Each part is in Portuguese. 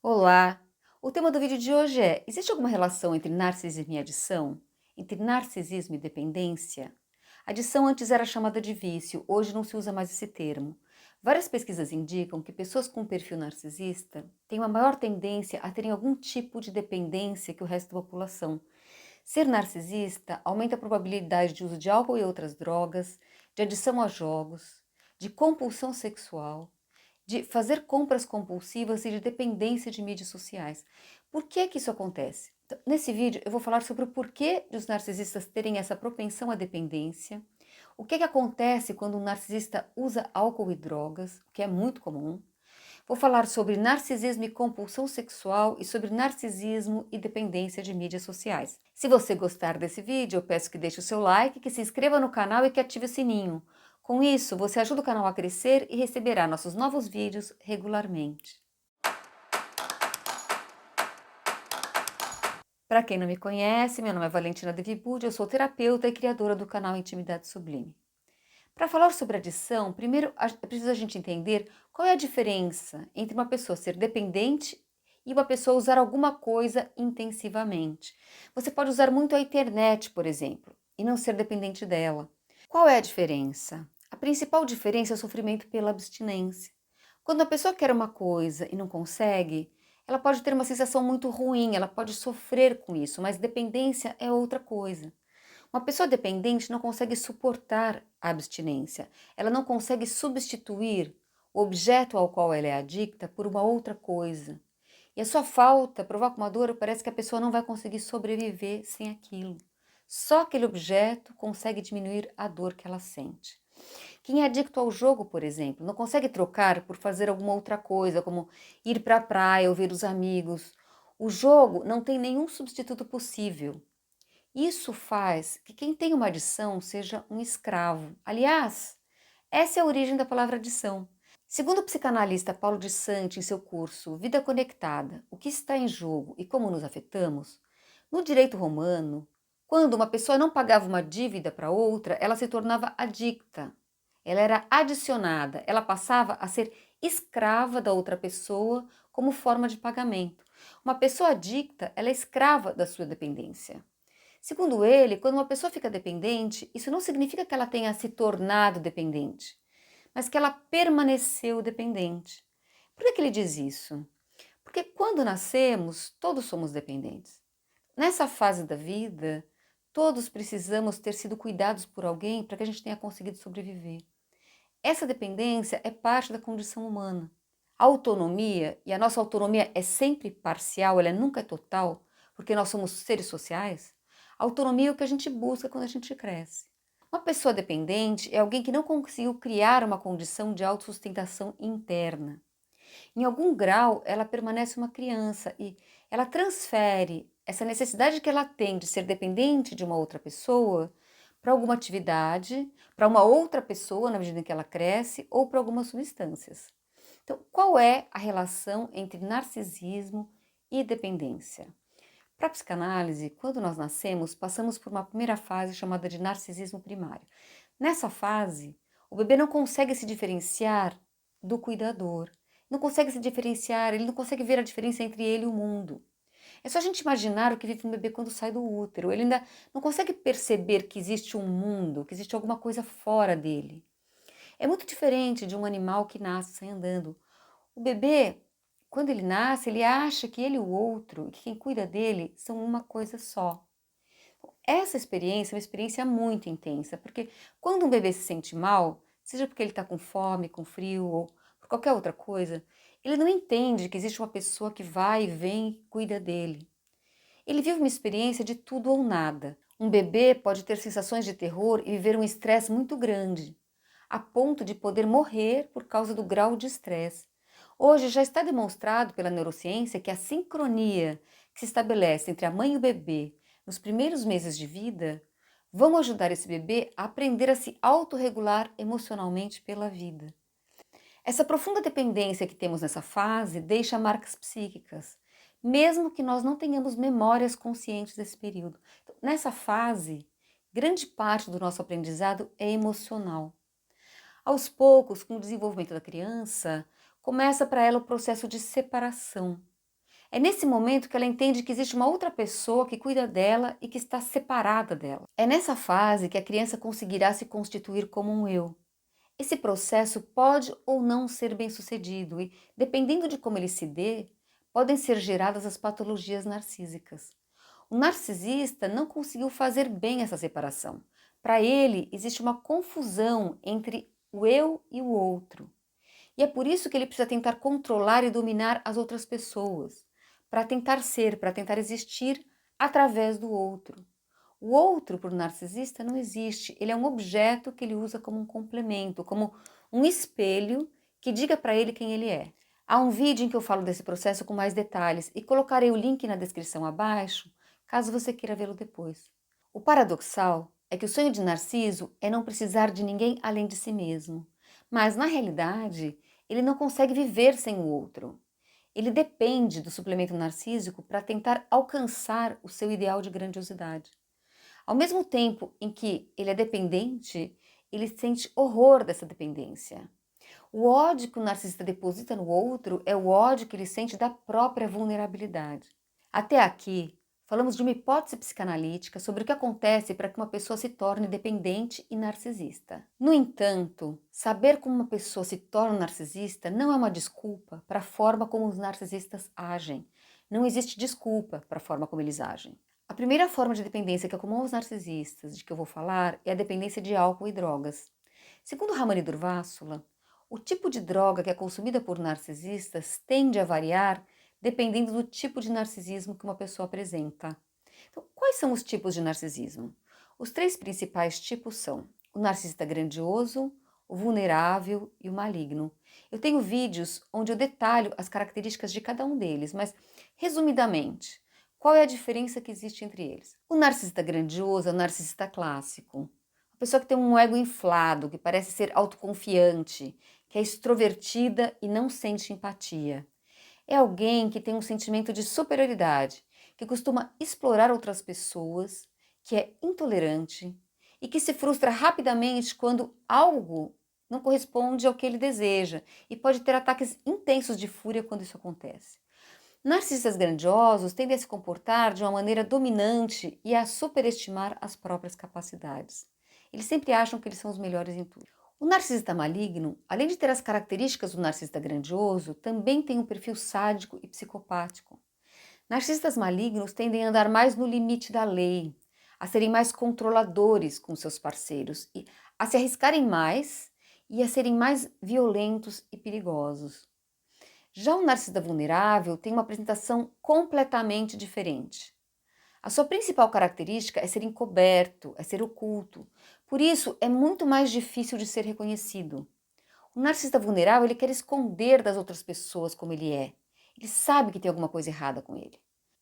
Olá! O tema do vídeo de hoje é: existe alguma relação entre narcisismo e adição? Entre narcisismo e dependência? Adição antes era chamada de vício, hoje não se usa mais esse termo. Várias pesquisas indicam que pessoas com perfil narcisista têm uma maior tendência a terem algum tipo de dependência que o resto da população. Ser narcisista aumenta a probabilidade de uso de álcool e outras drogas, de adição a jogos, de compulsão sexual, de fazer compras compulsivas e de dependência de mídias sociais. Por que que isso acontece? Então, nesse vídeo eu vou falar sobre o porquê de os narcisistas terem essa propensão à dependência, o que que acontece quando um narcisista usa álcool e drogas, o que é muito comum. Vou falar sobre narcisismo e compulsão sexual e sobre narcisismo e dependência de mídias sociais. Se você gostar desse vídeo, eu peço que deixe o seu like, que se inscreva no canal e que ative o sininho. Com isso, você ajuda o canal a crescer e receberá nossos novos vídeos regularmente. Para quem não me conhece, meu nome é Valentina Devibud, eu sou terapeuta e criadora do canal Intimidade Sublime. Para falar sobre adição, primeiro é preciso a gente entender qual é a diferença entre uma pessoa ser dependente e uma pessoa usar alguma coisa intensivamente. Você pode usar muito a internet, por exemplo, e não ser dependente dela. Qual é a diferença? A principal diferença é o sofrimento pela abstinência. Quando a pessoa quer uma coisa e não consegue, ela pode ter uma sensação muito ruim, ela pode sofrer com isso, mas dependência é outra coisa. Uma pessoa dependente não consegue suportar a abstinência, ela não consegue substituir o objeto ao qual ela é adicta por uma outra coisa. E a sua falta provoca uma dor, parece que a pessoa não vai conseguir sobreviver sem aquilo. Só aquele objeto consegue diminuir a dor que ela sente. Quem é adicto ao jogo, por exemplo, não consegue trocar por fazer alguma outra coisa, como ir para a praia ou ver os amigos. O jogo não tem nenhum substituto possível. Isso faz que quem tem uma adição seja um escravo. Aliás, essa é a origem da palavra adição. Segundo o psicanalista Paulo de Santi, em seu curso Vida Conectada, o que está em jogo e como nos afetamos, no direito romano, quando uma pessoa não pagava uma dívida para outra, ela se tornava adicta. Ela era adicionada, ela passava a ser escrava da outra pessoa como forma de pagamento. Uma pessoa adicta, ela é escrava da sua dependência. Segundo ele, quando uma pessoa fica dependente, isso não significa que ela tenha se tornado dependente, mas que ela permaneceu dependente. Por que ele diz isso? Porque quando nascemos, todos somos dependentes. Nessa fase da vida, todos precisamos ter sido cuidados por alguém para que a gente tenha conseguido sobreviver. Essa dependência é parte da condição humana. A autonomia, e a nossa autonomia é sempre parcial, ela nunca é total, porque nós somos seres sociais. A autonomia é o que a gente busca quando a gente cresce. Uma pessoa dependente é alguém que não conseguiu criar uma condição de autossustentação interna. Em algum grau, ela permanece uma criança e ela transfere essa necessidade que ela tem de ser dependente de uma outra pessoa para alguma atividade, para uma outra pessoa na medida em que ela cresce ou para algumas substâncias. Então, qual é a relação entre narcisismo e dependência? Para a psicanálise, quando nós nascemos, passamos por uma primeira fase chamada de narcisismo primário. Nessa fase, o bebê não consegue se diferenciar do cuidador, não consegue se diferenciar, ele não consegue ver a diferença entre ele e o mundo. É só a gente imaginar o que vive um bebê quando sai do útero, ele ainda não consegue perceber que existe um mundo, que existe alguma coisa fora dele. É muito diferente de um animal que nasce sai andando. O bebê, quando ele nasce, ele acha que ele e o outro, e que quem cuida dele, são uma coisa só. Essa experiência é uma experiência muito intensa, porque quando um bebê se sente mal, seja porque ele está com fome, com frio ou por qualquer outra coisa, ele não entende que existe uma pessoa que vai e vem e cuida dele. Ele vive uma experiência de tudo ou nada. Um bebê pode ter sensações de terror e viver um estresse muito grande, a ponto de poder morrer por causa do grau de estresse. Hoje já está demonstrado pela neurociência que a sincronia que se estabelece entre a mãe e o bebê nos primeiros meses de vida vão ajudar esse bebê a aprender a se autorregular emocionalmente pela vida. Essa profunda dependência que temos nessa fase deixa marcas psíquicas, mesmo que nós não tenhamos memórias conscientes desse período. Então, nessa fase, grande parte do nosso aprendizado é emocional. Aos poucos, com o desenvolvimento da criança, começa para ela o processo de separação. É nesse momento que ela entende que existe uma outra pessoa que cuida dela e que está separada dela. É nessa fase que a criança conseguirá se constituir como um eu. Esse processo pode ou não ser bem-sucedido e, dependendo de como ele se dê, podem ser geradas as patologias narcísicas. O narcisista não conseguiu fazer bem essa separação. Para ele, existe uma confusão entre o eu e o outro. E é por isso que ele precisa tentar controlar e dominar as outras pessoas, para tentar ser, para tentar existir através do outro. O outro, para o narcisista, não existe. Ele é um objeto que ele usa como um complemento, como um espelho que diga para ele quem ele é. Há um vídeo em que eu falo desse processo com mais detalhes e colocarei o link na descrição abaixo, caso você queira vê-lo depois. O paradoxal é que o sonho de Narciso é não precisar de ninguém além de si mesmo. Mas, na realidade, ele não consegue viver sem o outro. Ele depende do suplemento narcísico para tentar alcançar o seu ideal de grandiosidade. Ao mesmo tempo em que ele é dependente, ele sente horror dessa dependência. O ódio que o narcisista deposita no outro é o ódio que ele sente da própria vulnerabilidade. Até aqui, falamos de uma hipótese psicanalítica sobre o que acontece para que uma pessoa se torne dependente e narcisista. No entanto, saber como uma pessoa se torna narcisista não é uma desculpa para a forma como os narcisistas agem. Não existe desculpa para a forma como eles agem. A primeira forma de dependência que é comum aos narcisistas, de que eu vou falar, é a dependência de álcool e drogas. Segundo Ramani Durvásula, o tipo de droga que é consumida por narcisistas tende a variar dependendo do tipo de narcisismo que uma pessoa apresenta. Então, quais são os tipos de narcisismo? Os três principais tipos são o narcisista grandioso, o vulnerável e o maligno. Eu tenho vídeos onde eu detalho as características de cada um deles, mas resumidamente, qual é a diferença que existe entre eles? O narcisista grandioso é o narcisista clássico. A pessoa que tem um ego inflado, que parece ser autoconfiante, que é extrovertida e não sente empatia. É alguém que tem um sentimento de superioridade, que costuma explorar outras pessoas, que é intolerante e que se frustra rapidamente quando algo não corresponde ao que ele deseja e pode ter ataques intensos de fúria quando isso acontece. Narcisistas grandiosos tendem a se comportar de uma maneira dominante e a superestimar as próprias capacidades. Eles sempre acham que eles são os melhores em tudo. O narcisista maligno, além de ter as características do narcisista grandioso, também tem um perfil sádico e psicopático. Narcisistas malignos tendem a andar mais no limite da lei, a serem mais controladores com seus parceiros, e a se arriscarem mais e a serem mais violentos e perigosos. Já o narcisista vulnerável tem uma apresentação completamente diferente. A sua principal característica é ser encoberto, é ser oculto. Por isso, é muito mais difícil de ser reconhecido. O narcisista vulnerável ele quer esconder das outras pessoas como ele é. Ele sabe que tem alguma coisa errada com ele.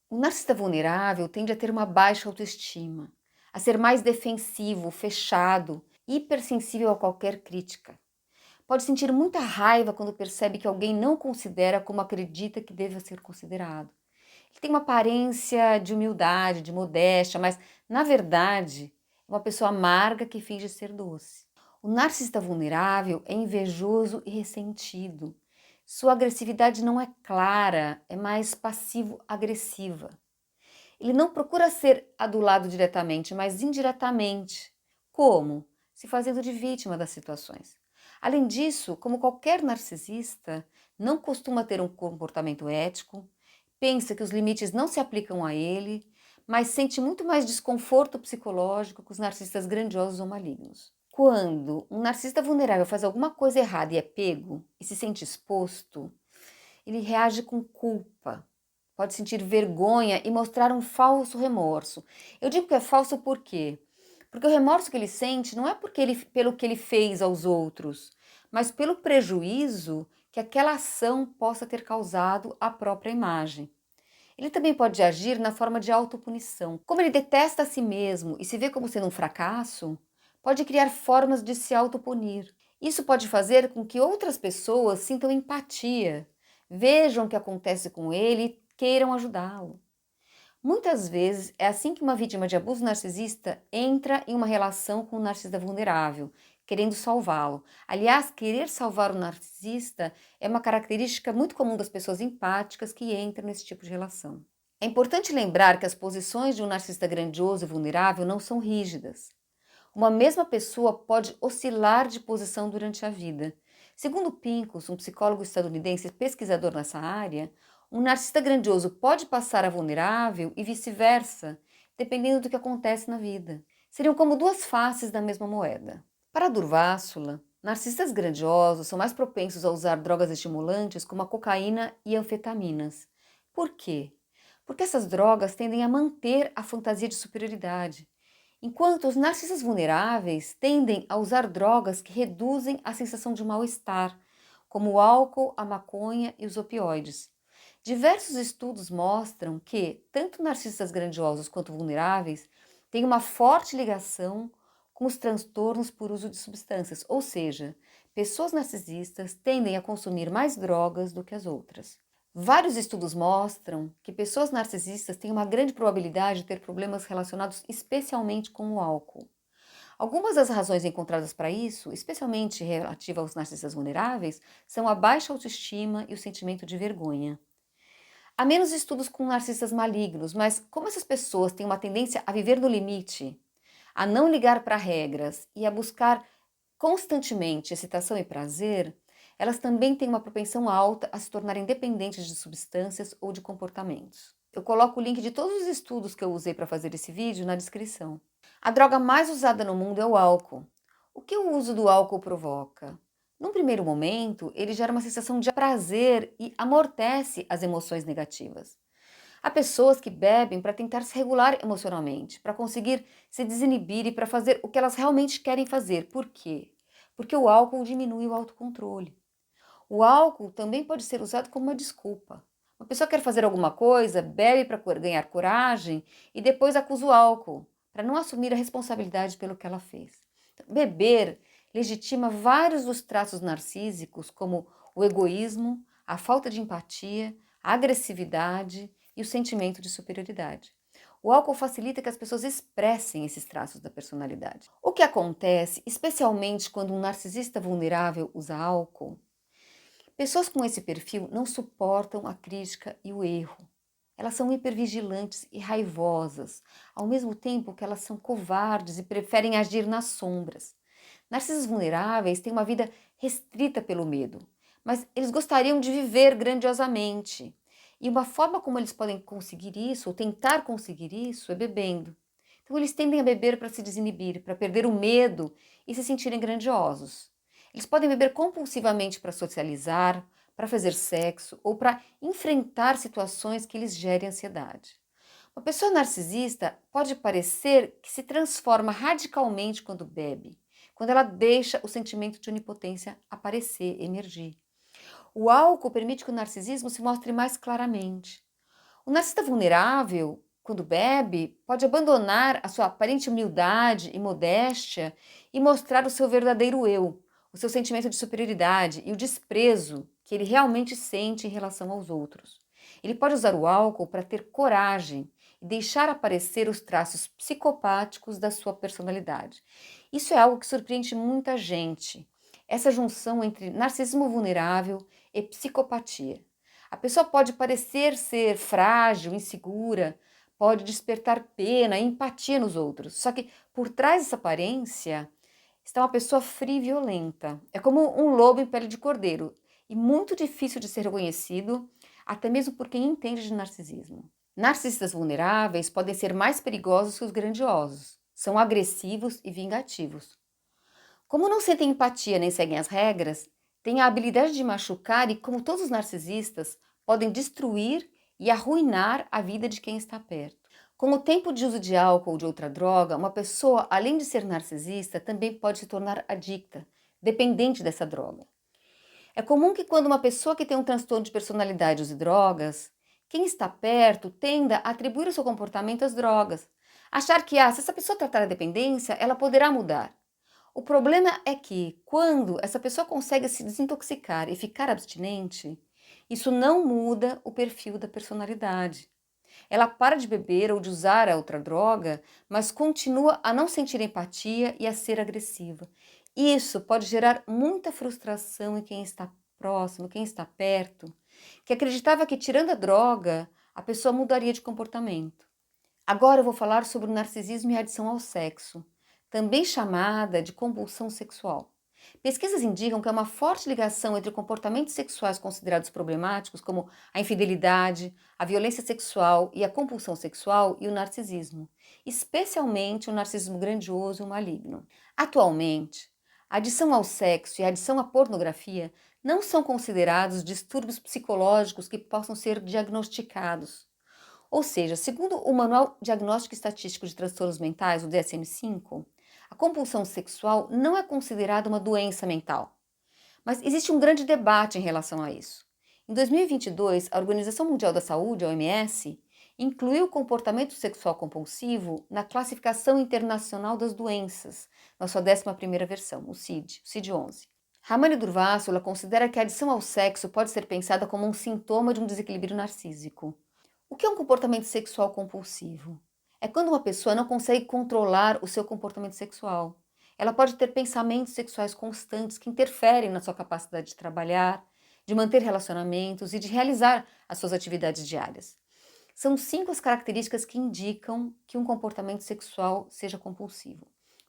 O narcisista vulnerável tende a ter uma baixa autoestima, a ser mais defensivo, fechado, hipersensível a qualquer crítica. Pode sentir muita raiva quando percebe que alguém não considera como acredita que deva ser considerado. Ele tem uma aparência de humildade, de modéstia, mas, na verdade, é uma pessoa amarga que finge ser doce. O narcisista vulnerável é invejoso e ressentido. Sua agressividade não é clara, é mais passivo-agressiva. Ele não procura ser adulado diretamente, mas indiretamente. Como? Se fazendo de vítima das situações. Além disso, como qualquer narcisista, não costuma ter um comportamento ético, pensa que os limites não se aplicam a ele, mas sente muito mais desconforto psicológico que os narcisistas grandiosos ou malignos. Quando um narcisista vulnerável faz alguma coisa errada e é pego e se sente exposto, ele reage com culpa, pode sentir vergonha e mostrar um falso remorso. Eu digo que é falso por quê? Porque o remorso que ele sente não é pelo que ele fez aos outros, mas pelo prejuízo que aquela ação possa ter causado à própria imagem. Ele também pode agir na forma de autopunição. Como ele detesta a si mesmo e se vê como sendo um fracasso, pode criar formas de se autopunir. Isso pode fazer com que outras pessoas sintam empatia, vejam o que acontece com ele e queiram ajudá-lo. Muitas vezes é assim que uma vítima de abuso narcisista entra em uma relação com um narcisista vulnerável, querendo salvá-lo. Aliás, querer salvar o narcisista é uma característica muito comum das pessoas empáticas que entram nesse tipo de relação. É importante lembrar que as posições de um narcisista grandioso e vulnerável não são rígidas. Uma mesma pessoa pode oscilar de posição durante a vida. Segundo Pincus, um psicólogo estadunidense pesquisador nessa área, um narcisista grandioso pode passar a vulnerável e vice-versa, dependendo do que acontece na vida. Seriam como duas faces da mesma moeda. Para Durvásula, narcisistas grandiosos são mais propensos a usar drogas estimulantes como a cocaína e anfetaminas. Por quê? Porque essas drogas tendem a manter a fantasia de superioridade, enquanto os narcisistas vulneráveis tendem a usar drogas que reduzem a sensação de mal-estar, como o álcool, a maconha e os opioides. Diversos estudos mostram que tanto narcisistas grandiosos quanto vulneráveis têm uma forte ligação com os transtornos por uso de substâncias, ou seja, pessoas narcisistas tendem a consumir mais drogas do que as outras. Vários estudos mostram que pessoas narcisistas têm uma grande probabilidade de ter problemas relacionados especialmente com o álcool. Algumas das razões encontradas para isso, especialmente relativa aos narcisistas vulneráveis, são a baixa autoestima e o sentimento de vergonha. Há menos estudos com narcisistas malignos, mas como essas pessoas têm uma tendência a viver no limite, a não ligar para regras e a buscar constantemente excitação e prazer, elas também têm uma propensão alta a se tornarem dependentes de substâncias ou de comportamentos. Eu coloco o link de todos os estudos que eu usei para fazer esse vídeo na descrição. A droga mais usada no mundo é o álcool. O que o uso do álcool provoca? Num primeiro momento, ele gera uma sensação de prazer e amortece as emoções negativas. Há pessoas que bebem para tentar se regular emocionalmente, para conseguir se desinibir e para fazer o que elas realmente querem fazer. Por quê? Porque o álcool diminui o autocontrole. O álcool também pode ser usado como uma desculpa. Uma pessoa quer fazer alguma coisa, bebe para ganhar coragem e depois acusa o álcool, para não assumir a responsabilidade pelo que ela fez. Então, beber legitima vários dos traços narcísicos, como o egoísmo, a falta de empatia, a agressividade e o sentimento de superioridade. O álcool facilita que as pessoas expressem esses traços da personalidade. O que acontece, especialmente quando um narcisista vulnerável usa álcool, pessoas com esse perfil não suportam a crítica e o erro. Elas são hipervigilantes e raivosas, ao mesmo tempo que elas são covardes e preferem agir nas sombras. Narcisistas vulneráveis têm uma vida restrita pelo medo, mas eles gostariam de viver grandiosamente. E uma forma como eles podem conseguir isso, ou tentar conseguir isso, é bebendo. Então eles tendem a beber para se desinibir, para perder o medo e se sentirem grandiosos. Eles podem beber compulsivamente para socializar, para fazer sexo ou para enfrentar situações que lhes gerem ansiedade. Uma pessoa narcisista pode parecer que se transforma radicalmente quando bebe, quando ela deixa o sentimento de onipotência aparecer, emergir. O álcool permite que o narcisismo se mostre mais claramente. O narcisista vulnerável, quando bebe, pode abandonar a sua aparente humildade e modéstia e mostrar o seu verdadeiro eu, o seu sentimento de superioridade e o desprezo que ele realmente sente em relação aos outros. Ele pode usar o álcool para ter coragem e deixar aparecer os traços psicopáticos da sua personalidade. Isso é algo que surpreende muita gente. Essa junção entre narcisismo vulnerável e psicopatia. A pessoa pode parecer ser frágil, insegura, pode despertar pena e empatia nos outros. Só que por trás dessa aparência está uma pessoa fria e violenta. É como um lobo em pele de cordeiro e muito difícil de ser reconhecido, até mesmo por quem entende de narcisismo. Narcisistas vulneráveis podem ser mais perigosos que os grandiosos. São agressivos e vingativos. Como não sentem empatia nem seguem as regras, têm a habilidade de machucar e, como todos os narcisistas, podem destruir e arruinar a vida de quem está perto. Com o tempo de uso de álcool ou de outra droga, uma pessoa, além de ser narcisista, também pode se tornar adicta, dependente dessa droga. É comum que quando uma pessoa que tem um transtorno de personalidade use drogas, quem está perto tenda a atribuir o seu comportamento às drogas. Achar que, se essa pessoa tratar a dependência, ela poderá mudar. O problema é que, quando essa pessoa consegue se desintoxicar e ficar abstinente, isso não muda o perfil da personalidade. Ela para de beber ou de usar a outra droga, mas continua a não sentir empatia e a ser agressiva. Isso pode gerar muita frustração em quem está próximo, quem está perto, que acreditava que tirando a droga, a pessoa mudaria de comportamento. Agora eu vou falar sobre o narcisismo e a adição ao sexo, também chamada de compulsão sexual. Pesquisas indicam que há uma forte ligação entre comportamentos sexuais considerados problemáticos, como a infidelidade, a violência sexual e a compulsão sexual, e o narcisismo, especialmente o narcisismo grandioso e o maligno. Atualmente, a adição ao sexo e a adição à pornografia não são considerados distúrbios psicológicos que possam ser diagnosticados. Ou seja, segundo o Manual Diagnóstico e Estatístico de Transtornos Mentais, o DSM-5, a compulsão sexual não é considerada uma doença mental. Mas existe um grande debate em relação a isso. Em 2022, a Organização Mundial da Saúde, a OMS, incluiu o comportamento sexual compulsivo na Classificação Internacional das Doenças, na sua 11ª versão, o CID-11. Ramani Durvasula considera que a adição ao sexo pode ser pensada como um sintoma de um desequilíbrio narcísico. O que é um comportamento sexual compulsivo? É quando uma pessoa não consegue controlar o seu comportamento sexual. Ela pode ter pensamentos sexuais constantes que interferem na sua capacidade de trabalhar, de manter relacionamentos e de realizar as suas atividades diárias. São 5 as características que indicam que um comportamento sexual seja compulsivo.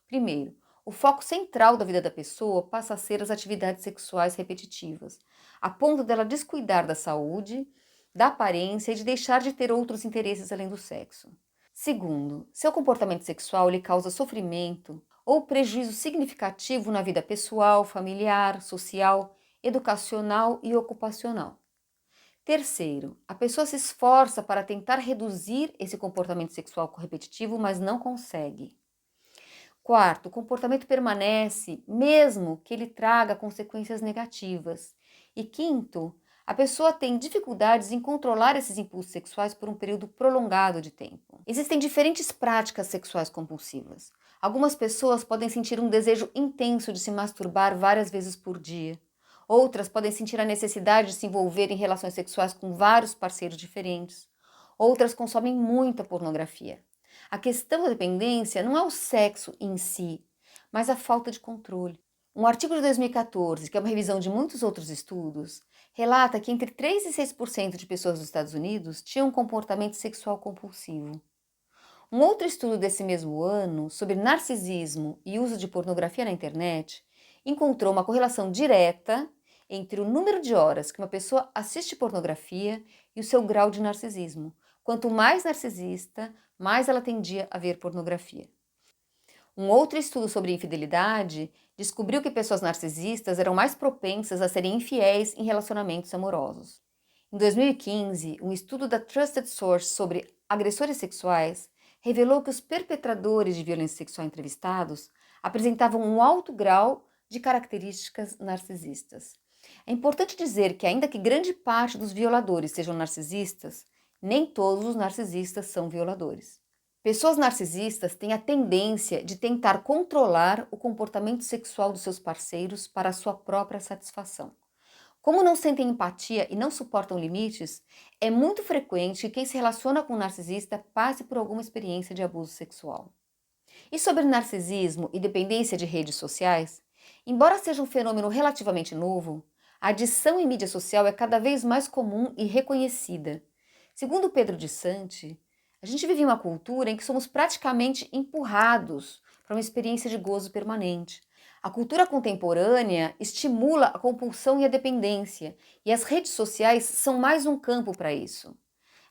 Primeiro, o foco central da vida da pessoa passa a ser as atividades sexuais repetitivas, a ponto dela descuidar da saúde, da aparência e de deixar de ter outros interesses além do sexo. Segundo, seu comportamento sexual lhe causa sofrimento ou prejuízo significativo na vida pessoal, familiar, social, educacional e ocupacional. Terceiro, a pessoa se esforça para tentar reduzir esse comportamento sexual repetitivo, mas não consegue. Quarto, o comportamento permanece mesmo que ele traga consequências negativas. E quinto, a pessoa tem dificuldades em controlar esses impulsos sexuais por um período prolongado de tempo. Existem diferentes práticas sexuais compulsivas. Algumas pessoas podem sentir um desejo intenso de se masturbar várias vezes por dia. Outras podem sentir a necessidade de se envolver em relações sexuais com vários parceiros diferentes. Outras consomem muita pornografia. A questão da dependência não é o sexo em si, mas a falta de controle. Um artigo de 2014, que é uma revisão de muitos outros estudos, relata que entre 3 e 6% de pessoas dos Estados Unidos tinham um comportamento sexual compulsivo. Um outro estudo desse mesmo ano, sobre narcisismo e uso de pornografia na internet, encontrou uma correlação direta entre o número de horas que uma pessoa assiste pornografia e o seu grau de narcisismo. Quanto mais narcisista, mais ela tendia a ver pornografia. Um outro estudo sobre infidelidade descobriu que pessoas narcisistas eram mais propensas a serem infiéis em relacionamentos amorosos. Em 2015, um estudo da Trusted Source sobre agressores sexuais revelou que os perpetradores de violência sexual entrevistados apresentavam um alto grau de características narcisistas. É importante dizer que, ainda que grande parte dos violadores sejam narcisistas, nem todos os narcisistas são violadores. Pessoas narcisistas têm a tendência de tentar controlar o comportamento sexual dos seus parceiros para a sua própria satisfação. Como não sentem empatia e não suportam limites, é muito frequente que quem se relaciona com um narcisista passe por alguma experiência de abuso sexual. E sobre narcisismo e dependência de redes sociais, embora seja um fenômeno relativamente novo, a adição em mídia social é cada vez mais comum e reconhecida. Segundo Pedro de Santi, a gente vive em uma cultura em que somos praticamente empurrados para uma experiência de gozo permanente. A cultura contemporânea estimula a compulsão e a dependência, e as redes sociais são mais um campo para isso.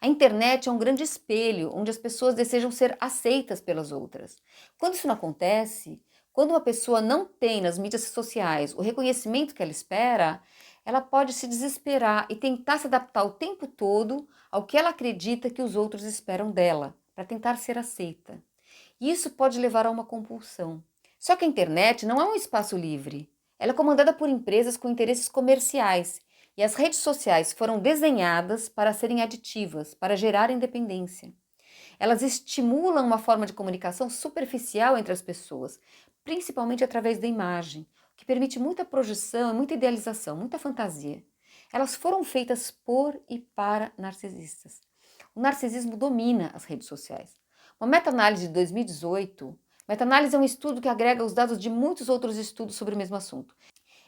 A internet é um grande espelho onde as pessoas desejam ser aceitas pelas outras. Quando isso não acontece, quando uma pessoa não tem nas mídias sociais o reconhecimento que ela espera, ela pode se desesperar e tentar se adaptar o tempo todo ao que ela acredita que os outros esperam dela, para tentar ser aceita. E isso pode levar a uma compulsão. Só que a internet não é um espaço livre. Ela é comandada por empresas com interesses comerciais e as redes sociais foram desenhadas para serem aditivas, para gerar independência. Elas estimulam uma forma de comunicação superficial entre as pessoas, principalmente através da imagem, o que permite muita projeção, muita idealização, muita fantasia. Elas foram feitas por e para narcisistas. O narcisismo domina as redes sociais. Uma meta-análise de 2018 Meta-análise é um estudo que agrega os dados de muitos outros estudos sobre o mesmo assunto.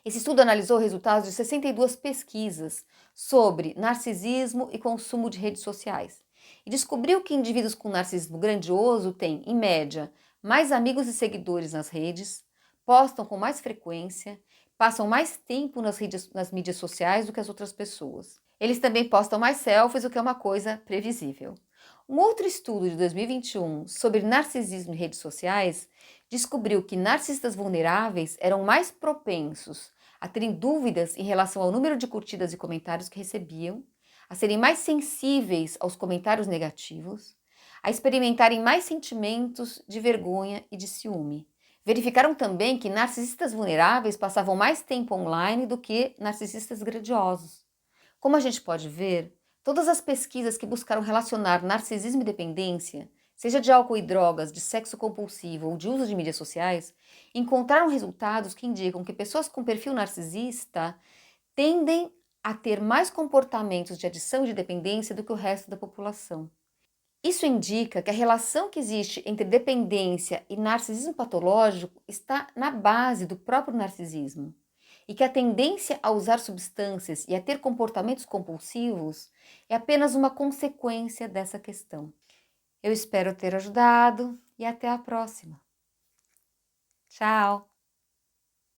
Esse estudo analisou resultados de 62 pesquisas sobre narcisismo e consumo de redes sociais e descobriu que indivíduos com narcisismo grandioso têm, em média, mais amigos e seguidores nas redes, postam com mais frequência, passam mais tempo nas mídias sociais do que as outras pessoas. Eles também postam mais selfies, o que é uma coisa previsível. Um outro estudo de 2021 sobre narcisismo em redes sociais descobriu que narcisistas vulneráveis eram mais propensos a terem dúvidas em relação ao número de curtidas e comentários que recebiam, a serem mais sensíveis aos comentários negativos, a experimentarem mais sentimentos de vergonha e de ciúme. Verificaram também que narcisistas vulneráveis passavam mais tempo online do que narcisistas grandiosos. Como a gente pode ver, todas as pesquisas que buscaram relacionar narcisismo e dependência, seja de álcool e drogas, de sexo compulsivo ou de uso de mídias sociais, encontraram resultados que indicam que pessoas com perfil narcisista tendem a ter mais comportamentos de adição e de dependência do que o resto da população. Isso indica que a relação que existe entre dependência e narcisismo patológico está na base do próprio narcisismo e que a tendência a usar substâncias e a ter comportamentos compulsivos é apenas uma consequência dessa questão. Eu espero ter ajudado e até a próxima. Tchau!